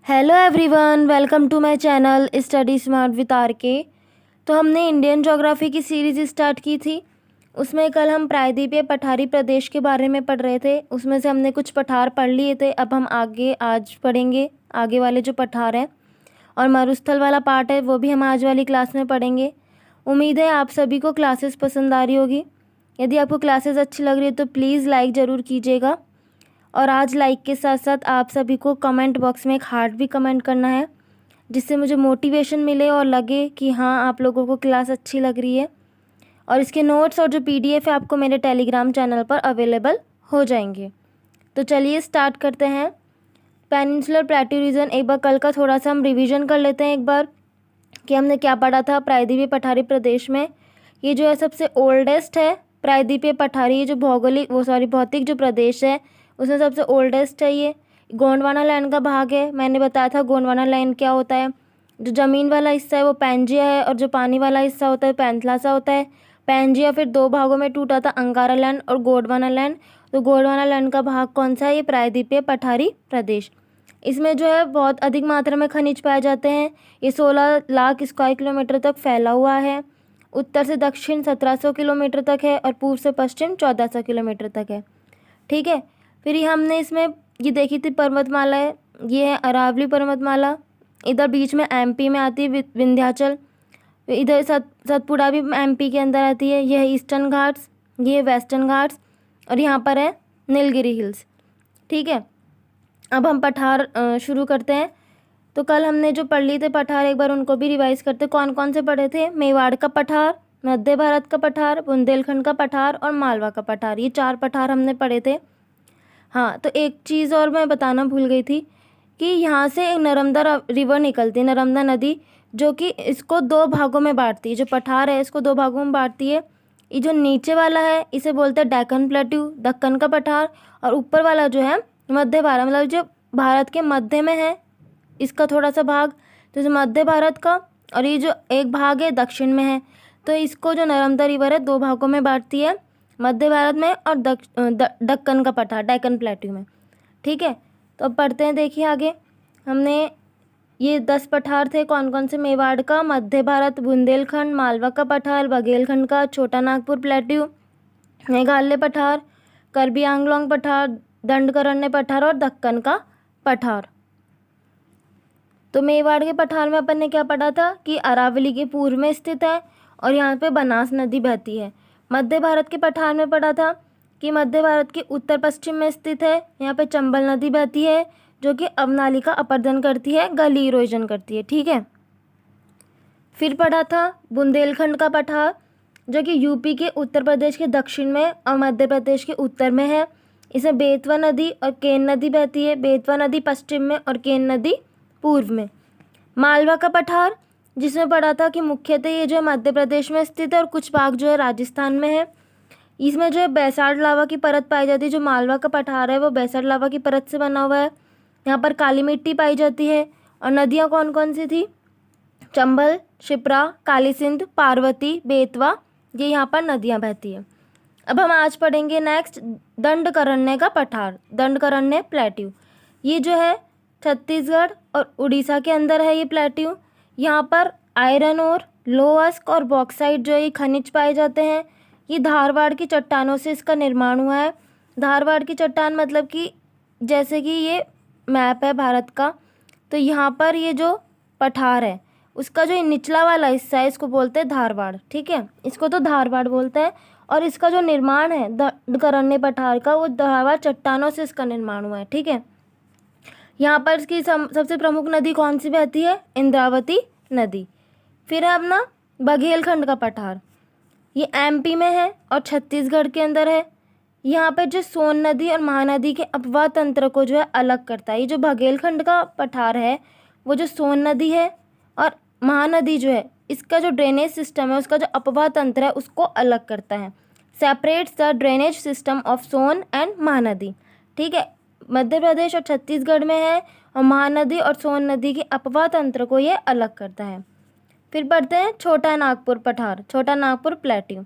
Hello everyone, welcome to my channel study smart with R K. तो हमने Indian geography की series start की थी। उसमें कल हम प्रायद्वीपीय पठारी प्रदेश के बारे में पढ़ रहे थे। उसमें से हमने कुछ पठार पढ़ लिए थे। अब हम आज पढ़ेंगे आगे वाले जो पठार हैं, और मरुस्थल वाला पार्ट है वो भी हम आज वाली क्लास में पढ़ेंगे। उम्मीद है आप सभी को क्लासेस पसंद आ रही होगी। यदि आपको क्लासेस अच्छी लग रही है तो प्लीज़ लाइक ज़रूर कीजिएगा। और आज लाइक के साथ साथ आप सभी को कमेंट बॉक्स में एक हार्ट भी कमेंट करना है, जिससे मुझे मोटिवेशन मिले और लगे कि हाँ, आप लोगों को क्लास अच्छी लग रही है। और इसके नोट्स और जो पीडीएफ है आपको मेरे टेलीग्राम चैनल पर अवेलेबल हो जाएंगे। तो चलिए स्टार्ट करते हैं। पेनिनसुलर प्लेट्यू रीजन, एक बार कल का थोड़ा सा हम रिवीजन कर लेते हैं एक बार कि हमने क्या पढ़ा था। प्रायद्वीपीय पठारी प्रदेश में ये जो है सबसे ओल्डेस्ट है। प्रायद्वीपीय पठारी, ये जो भौतिक जो प्रदेश है उसमें सबसे ओल्डेस्ट है। ये गोंडवाना लैंड का भाग है। मैंने बताया था गोंडवाना लैंड क्या होता है। जो ज़मीन वाला हिस्सा है वो पैंजिया है, और जो पानी वाला हिस्सा होता है पैंथलासा होता है। पैंजिया फिर दो भागों में टूटा था, अंगारा लैंड और गोंडवाना लैंड। तो गोंडवाना लैंड का भाग कौन सा है? ये प्रायद्वीपीय पठारी प्रदेश। इसमें जो है बहुत अधिक मात्रा में खनिज पाए जाते हैं। ये 16 लाख स्क्वायर किलोमीटर तक फैला हुआ है। उत्तर से दक्षिण 1700 किलोमीटर तक है और पूर्व से पश्चिम 1400 किलोमीटर तक है। ठीक है। फिर ये हमने इसमें ये देखी थी पर्वतमाला है। ये है अरावली पर्वतमाला। इधर बीच में एमपी में आती है विंध्याचल। इधर सतपुड़ा भी एमपी के अंदर आती है। यह है ईस्टर्न घाट्स, ये है वेस्टर्न घाट्स, और यहाँ पर है नीलगिरी हिल्स। ठीक है। अब हम पठार शुरू करते हैं। तो कल हमने जो पढ़ लिए थे पठार, एक बार उनको भी रिवाइज करते। कौन कौन से पढ़े थे? मेवाड़ का पठार, मध्य भारत का पठार, बुंदेलखंड का पठार और मालवा का पठार। ये 4 पठार हमने पढ़े थे। हाँ, तो एक चीज़ और मैं बताना भूल गई थी कि यहाँ से एक नर्मदा रिवर निकलती है, नर्मदा नदी, जो कि इसको 2 भागों में बांटती है। जो पठार है इसको 2 भागों में बांटती है। ये जो नीचे वाला है इसे बोलते हैं डेक्कन प्लेट्यू, दक्कन का पठार, और ऊपर वाला जो है मध्य भारत, मतलब जो भारत के मध्य में है इसका थोड़ा सा भाग, तो जो मध्य भारत का, और ये जो एक भाग है दक्षिण में है। तो इसको जो नर्मदा रिवर है 2 भागों में बांटती है, मध्य भारत में और दक्कन का पठार, डेक्कन प्लेट्यू में। ठीक है। तो अब पढ़ते हैं, देखिए आगे। हमने ये 10 पठार थे। कौन कौन से? मेवाड़ का, मध्य भारत, बुंदेलखंड, मालवा का पठार, बघेलखंड का, छोटा नागपुर प्लेट्यू, मेघालय पठार, कार्बी आंगलोंग पठार, दंडकारण्य पठार और दक्कन का पठार। तो मेवाड़ के पठार में अपन ने क्या पढ़ा था कि अरावली के पूर्व में स्थित है और यहाँ पे बनास नदी बहती है। मध्य भारत के पठार में पढ़ा था कि मध्य भारत के उत्तर पश्चिम में स्थित है। यहाँ पे चंबल नदी बहती है जो कि अवनाली का अपरदन करती है, गली इरोजन करती है। ठीक है। फिर पढ़ा था बुंदेलखंड का पठार, जो कि यूपी के उत्तर प्रदेश के दक्षिण में और मध्य प्रदेश के उत्तर में है। इसमें बेतवा नदी और केन नदी बहती है। बेतवा नदी पश्चिम में और केन नदी पूर्व में। मालवा का पठार, जिसमें पढ़ा था कि मुख्यतः ये जो है मध्य प्रदेश में स्थित है और कुछ भाग जो है राजस्थान में है। इसमें जो है बैसाल्ट लावा की परत पाई जाती है। जो मालवा का पठार है वो बैसाल्ट लावा की परत से बना हुआ है। यहाँ पर काली मिट्टी पाई जाती है। और नदियाँ कौन कौन सी थी? चंबल, शिप्रा, काली सिंध, पार्वती, बेतवा, ये यहाँ पर नदियाँ बहती है। अब हम आज पढ़ेंगे नेक्स्ट दंडकारण्य का पठार, दंडकारण्य प्लेट्यू। ये जो है छत्तीसगढ़ और उड़ीसा के अंदर है ये प्लेट्यू। यहाँ पर आयरन और लोहस्क और बॉक्साइट जो है ये खनिज पाए जाते हैं। ये धारवाड़ की चट्टानों से इसका निर्माण हुआ है। धारवाड़ की चट्टान मतलब कि जैसे कि ये मैप है भारत का, तो यहाँ पर ये जो पठार है उसका जो निचला वाला हिस्सा है इसको बोलते हैं धारवाड़। ठीक है, इसको तो धारवाड़ बोलते हैं। और इसका जो निर्माण है दंडकारण्य पठार का, वो धारवाड़ चट्टानों से इसका निर्माण हुआ है। ठीक है। यहाँ पर इसकी सबसे प्रमुख नदी कौन सी बहती है? इंद्रावती नदी। फिर है अपना बघेलखंड का पठार। ये एमपी में है और छत्तीसगढ़ के अंदर है। यहाँ पर जो सोन नदी और महानदी के अपवाह तंत्र को जो है अलग करता है। ये जो बघेलखंड का पठार है वो जो सोन नदी है और महानदी जो है इसका जो ड्रेनेज सिस्टम है, उसका जो अपवाह तंत्र है उसको अलग करता है। Separates the drainage system of Son and Mahanadi. ठीक है। मध्य प्रदेश और छत्तीसगढ़ में है और महानदी और सोन नदी के अपवाह तंत्र को ये अलग करता है। फिर पढ़ते हैं छोटा नागपुर पठार, छोटा नागपुर प्लेट्यू।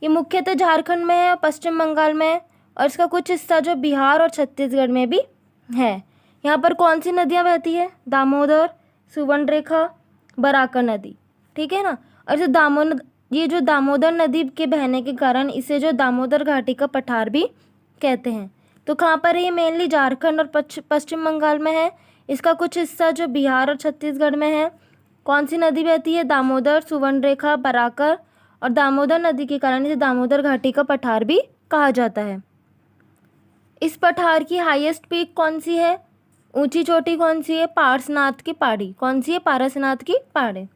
ये मुख्यतः झारखंड में है और पश्चिम बंगाल में है, और इसका कुछ हिस्सा जो बिहार और छत्तीसगढ़ में भी है। यहाँ पर कौन सी नदियाँ बहती है? दामोदर, सुवर्णरेखा, बराकर नदी, ठीक है ना। और ये जो दामोदर नदी के बहने के कारण इसे जो दामोदर घाटी का पठार भी कहते हैं। तो कहाँ पर है ये? मेनली झारखंड और पश्चिम बंगाल में है। इसका कुछ हिस्सा जो बिहार और छत्तीसगढ़ में है। कौन सी नदी बहती है? दामोदर, सुवर्णरेखा, बराकर। और दामोदर नदी के कारण इसे दामोदर घाटी का पठार भी कहा जाता है। इस पठार की हाईएस्ट पीक कौन सी है? ऊंची चोटी कौन सी है? पारसनाथ की पहाड़ी। कौन सी है? पारसनाथ की पहाड़ी।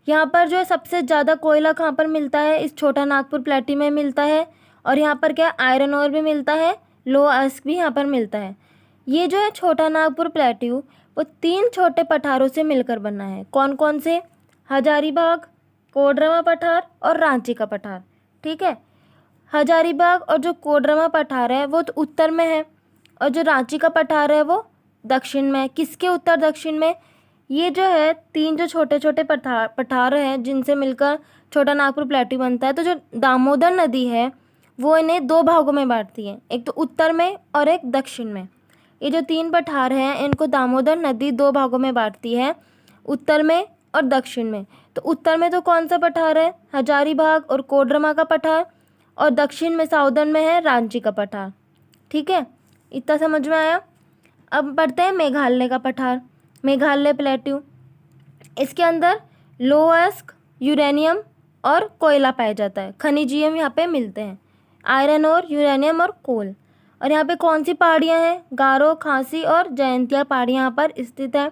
यहाँ पर जो है सबसे ज़्यादा कोयला कहाँ पर मिलता है? इस छोटा नागपुर प्लेटी में मिलता है। और यहाँ पर क्या? आयरन ओर भी मिलता है, लो अस्क भी यहाँ पर मिलता है। ये जो है छोटा नागपुर प्लेट्यू वो 3 छोटे पठारों से मिलकर बना है। कौन कौन से? हजारीबाग, कोडरमा पठार और रांची का पठार, ठीक है। हजारीबाग और जो कोडरमा पठार है वो तो उत्तर में है, और जो रांची का पठार है वो दक्षिण में है। किसके उत्तर दक्षिण में? ये जो है 3 जो छोटे छोटे पठार हैं जिनसे मिलकर छोटा नागपुर प्लेट्यू बनता है। तो जो दामोदर नदी है वो इन्हें 2 भागों में बांटती है, एक तो उत्तर में और एक दक्षिण में। ये जो 3 पठार हैं इनको दामोदर नदी 2 भागों में बांटती है, उत्तर में और दक्षिण में। तो उत्तर में तो कौन सा पठार है? हजारीबाग और कोडरमा का पठार। और दक्षिण में साउदर्न में है रांची का पठार, ठीक है। इतना समझ में आया। अब बढ़ते हैं मेघालय का पठार, मेघालय प्लेट्यू। इसके अंदर लोअस्क, यूरेनियम और कोयला पाया जाता है। खनिजीय यहाँ पे मिलते हैं, आयरन और यूरेनियम और कोल। और यहाँ पे कौन सी पहाड़ियाँ हैं? गारो, खासी और जयंतिया पहाड़ियाँ यहाँ पर स्थित है।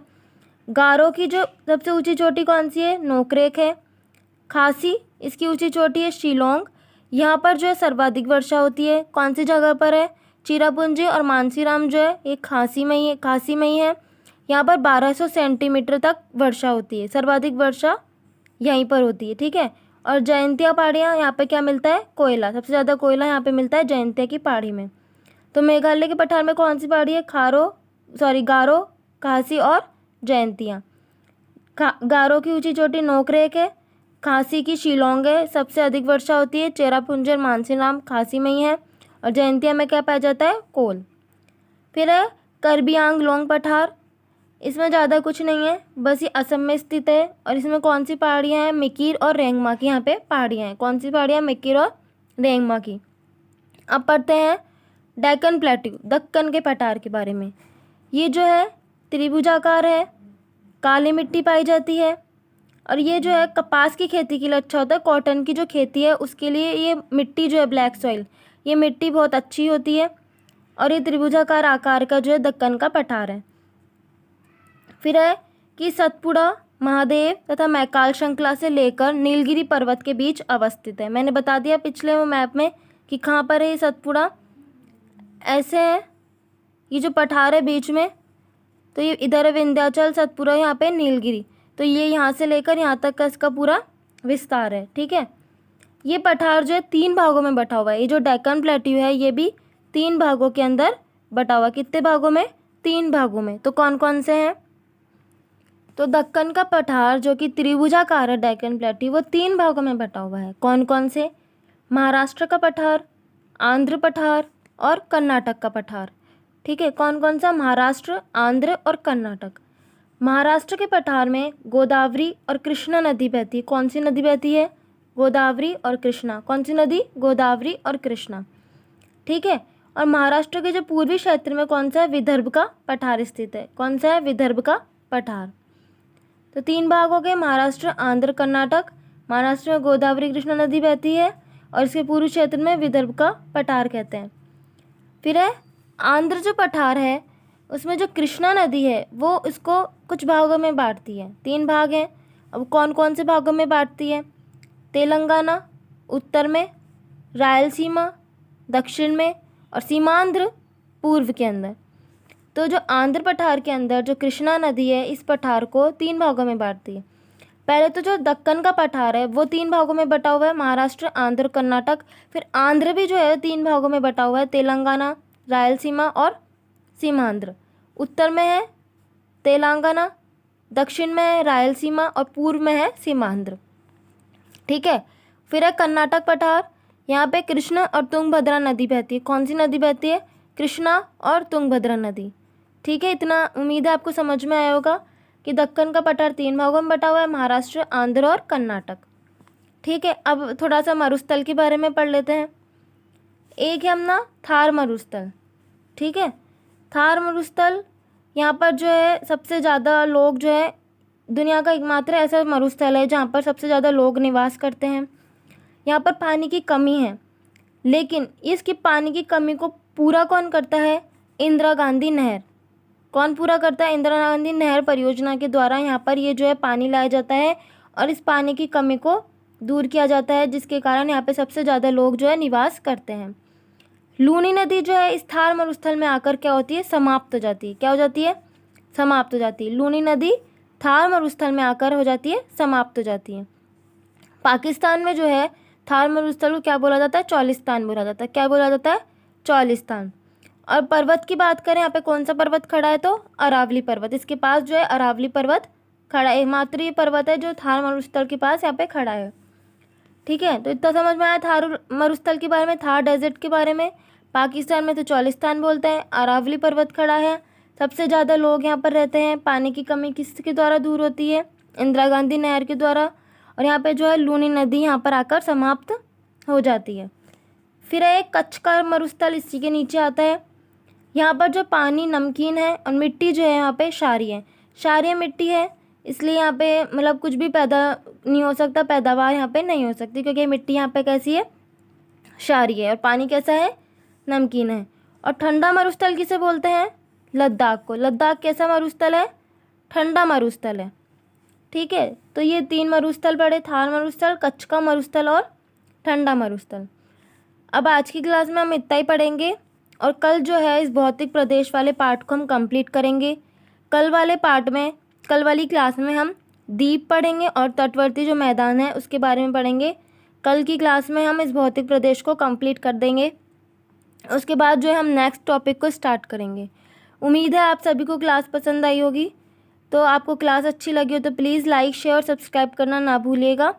गारो की जो सबसे ऊंची चोटी कौन सी है? नोकरेक है। खासी इसकी ऊंची चोटी है शिलोंग। यहाँ पर जो है सर्वाधिक वर्षा होती है। कौन सी जगह पर है? चिरापुंजी और मानसीराम जो है ये खासी में ही है। यहाँ पर 1200 सेंटीमीटर तक वर्षा होती है, सर्वाधिक वर्षा यहीं पर होती है, ठीक है। और जयंतिया पहाड़ियाँ, यहाँ पे क्या मिलता है? कोयला। सबसे ज़्यादा कोयला यहाँ पे मिलता है जयंतिया की पहाड़ी में। तो मेघालय के पठार में कौन सी पहाड़ी है? गारो, खासी और जयंतिया। गारो की ऊंची चोटी नोकरेक है। खासी की शिलोंग है, सबसे अधिक वर्षा होती है। चेरापूंजी और मानसीराम खासी में ही है। और जयंतिया में क्या पाया जाता है? कोल। फिर है कार्बी आंगलोंग पठार। इसमें ज़्यादा कुछ नहीं है, बस ये असम में स्थित है। और इसमें कौन सी पहाड़ियाँ हैं? मिकिर और रेंगमा की यहाँ पे पहाड़ियाँ हैं। कौन सी पहाड़ियाँ? मिकिर और रेंगमा की। अब पढ़ते हैं डेक्कन प्लेट्यू, दक्कन के पठार के बारे में। ये जो है त्रिभुजाकार है, काली मिट्टी पाई जाती है। और ये जो है कपास की खेती के लिए अच्छा होता है। कॉटन की जो खेती है उसके लिए ये मिट्टी जो है ब्लैक सॉइल, ये मिट्टी बहुत अच्छी होती है। और ये त्रिभुजाकार आकार का जो है दक्कन का पठार है। फिर है कि सतपुड़ा, महादेव तथा मैकाल श्रृंखला से लेकर नीलगिरी पर्वत के बीच अवस्थित है। मैंने बता दिया पिछले मैप में कि कहाँ पर है ये सतपुड़ा। ऐसे है ये जो पठार है बीच में, तो ये इधर है विंध्याचल, सतपुड़ा, यहाँ पे नीलगिरी। तो ये यहाँ से लेकर यहाँ तक का इसका पूरा विस्तार है, ठीक है। ये पठार जो है 3 भागों में बटा हुआ है। ये जो डेक्कन प्लेट्यू है ये भी 3 भागों के अंदर बटा हुआ। कितने भागों में? 3 भागों में। तो कौन कौन से हैं? तो दक्कन का पठार जो कि त्रिभुजाकार है डेक्कन प्लेट्यू वो 3 भागों में बटा हुआ है। कौन कौन से? महाराष्ट्र का पठार, आंध्र पठार और कर्नाटक का पठार, ठीक है। कौन कौन सा? महाराष्ट्र, आंध्र और कर्नाटक। महाराष्ट्र के पठार में गोदावरी और कृष्णा नदी बहती है। कौन सी नदी बहती है? गोदावरी और कृष्णा। कौन सी नदी? गोदावरी और कृष्णा, ठीक है। और महाराष्ट्र के जो पूर्वी क्षेत्र में कौन सा है? विदर्भ का पठार स्थित है। कौन सा है? विदर्भ का पठार। तो 3 भाग हो गए, महाराष्ट्र, आंध्र, कर्नाटक। महाराष्ट्र में गोदावरी कृष्णा नदी बहती है और इसके पूर्वी क्षेत्र में विदर्भ का पठार कहते हैं। फिर है आंध्र जो पठार है उसमें जो कृष्णा नदी है वो इसको कुछ भागों में बांटती है। 3 भाग हैं। अब कौन कौन से भागों में बांटती है? तेलंगाना उत्तर में, रायलसीमा दक्षिण में और सीमांध्र पूर्व के अंदर। तो जो आंध्र पठार के अंदर जो कृष्णा नदी है इस पठार को 3 भागों में बांटती है। पहले तो जो दक्कन का पठार है वो 3 भागों में बटा हुआ है, महाराष्ट्र, आंध्र, कर्नाटक। फिर आंध्र भी जो है 3 भागों में बटा हुआ है, तेलंगाना, रायलसीमा और सीमांध्र। उत्तर में है तेलंगाना, दक्षिण में है रायलसीमा और पूर्व में है सीमांध्र, ठीक है। फिर है कर्नाटक पठार। यहाँ पे कृष्णा और तुंगभद्रा नदी बहती है। कौन सी नदी बहती है? कृष्णा और तुंगभद्रा नदी, ठीक है, इतना उम्मीद है आपको समझ में आया होगा कि दक्कन का पठार 3 भागों में बटा हुआ है, महाराष्ट्र, आंध्र और कर्नाटक। ठीक है, अब थोड़ा सा मरुस्थल के बारे में पढ़ लेते हैं। एक है अपना थार मरुस्थल। ठीक है, थार मरुस्थल यहाँ पर जो है सबसे ज़्यादा लोग जो है, दुनिया का एकमात्र ऐसा मरुस्थल है जहाँ पर सबसे ज़्यादा लोग निवास करते हैं। यहाँ पर पानी की कमी है, लेकिन इसकी पानी की कमी को पूरा कौन करता है? इंदिरा गांधी नहर। कौन पूरा करता है? इंदिरा गांधी नहर परियोजना के द्वारा यहाँ पर ये जो है पानी लाया जाता है और इस पानी की कमी को दूर किया जाता है, जिसके कारण यहाँ पे सबसे ज़्यादा लोग जो है निवास करते हैं। लूनी नदी जो है इस थार मरुस्थल में आकर क्या होती है? समाप्त हो जाती है। क्या हो जाती है? समाप्त हो जाती है। लूनी नदी थार मरुस्थल में आकर हो जाती है, समाप्त हो जाती है। पाकिस्तान में जो है थार मरुस्थल को क्या बोला जाता है? चौलिस्तान बोला जाता है। क्या बोला जाता है? चौलिस्तान। और पर्वत की बात करें, यहाँ पे कौन सा पर्वत खड़ा है? तो अरावली पर्वत। इसके पास जो है अरावली पर्वत खड़ा है, एकमात्र ये पर्वत है जो थार मरुस्थल के पास यहाँ पे खड़ा है। ठीक है, तो इतना समझ में आया थार मरुस्थल के बारे में, थार डेजर्ट के बारे में। पाकिस्तान में तो चौलिस्तान बोलते हैं, अरावली पर्वत खड़ा है, सबसे ज़्यादा लोग यहाँ पर रहते हैं। पानी की कमी किसके द्वारा दूर होती है? इंदिरा गांधी नहर के द्वारा। और यहाँ पे जो है लूनी नदी यहाँ पर आकर समाप्त हो जाती है। फिर है एक कच्छ का मरुस्थल, इसी के नीचे आता है। यहाँ पर जो पानी नमकीन है और मिट्टी जो है यहाँ पे क्षारीय है। क्षारीय मिट्टी है, इसलिए यहाँ पे मतलब कुछ भी पैदा नहीं हो सकता, पैदावार यहाँ पे नहीं हो सकती, क्योंकि मिट्टी यहाँ पे कैसी है? क्षारीय है। और पानी कैसा है? नमकीन है। और ठंडा मरुस्थल किसे बोलते हैं? लद्दाख को। लद्दाख कैसा मरुस्थल है? ठंडा मरुस्थल है। ठीक है, तो ये 3 मरुस्थल पड़े, थार मरुस्थल, कच्छ का मरुस्थल और ठंडा मरुस्थल। अब आज की क्लास में हम इतना ही पढ़ेंगे और कल जो है इस भौतिक प्रदेश वाले पार्ट को हम कंप्लीट करेंगे। कल वाली क्लास में हम द्वीप पढ़ेंगे और तटवर्ती जो मैदान है उसके बारे में पढ़ेंगे। कल की क्लास में हम इस भौतिक प्रदेश को कंप्लीट कर देंगे। उसके बाद जो है हम नेक्स्ट टॉपिक को स्टार्ट करेंगे। उम्मीद है आप सभी को क्लास पसंद आई होगी। तो आपको क्लास अच्छी लगी हो तो प्लीज़ लाइक, शेयर और सब्सक्राइब करना ना भूलिएगा।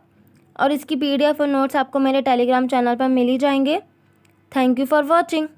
और इसकी PDF और नोट्स आपको मेरे टेलीग्राम चैनल पर मिल ही जाएंगे। Thank you for watching.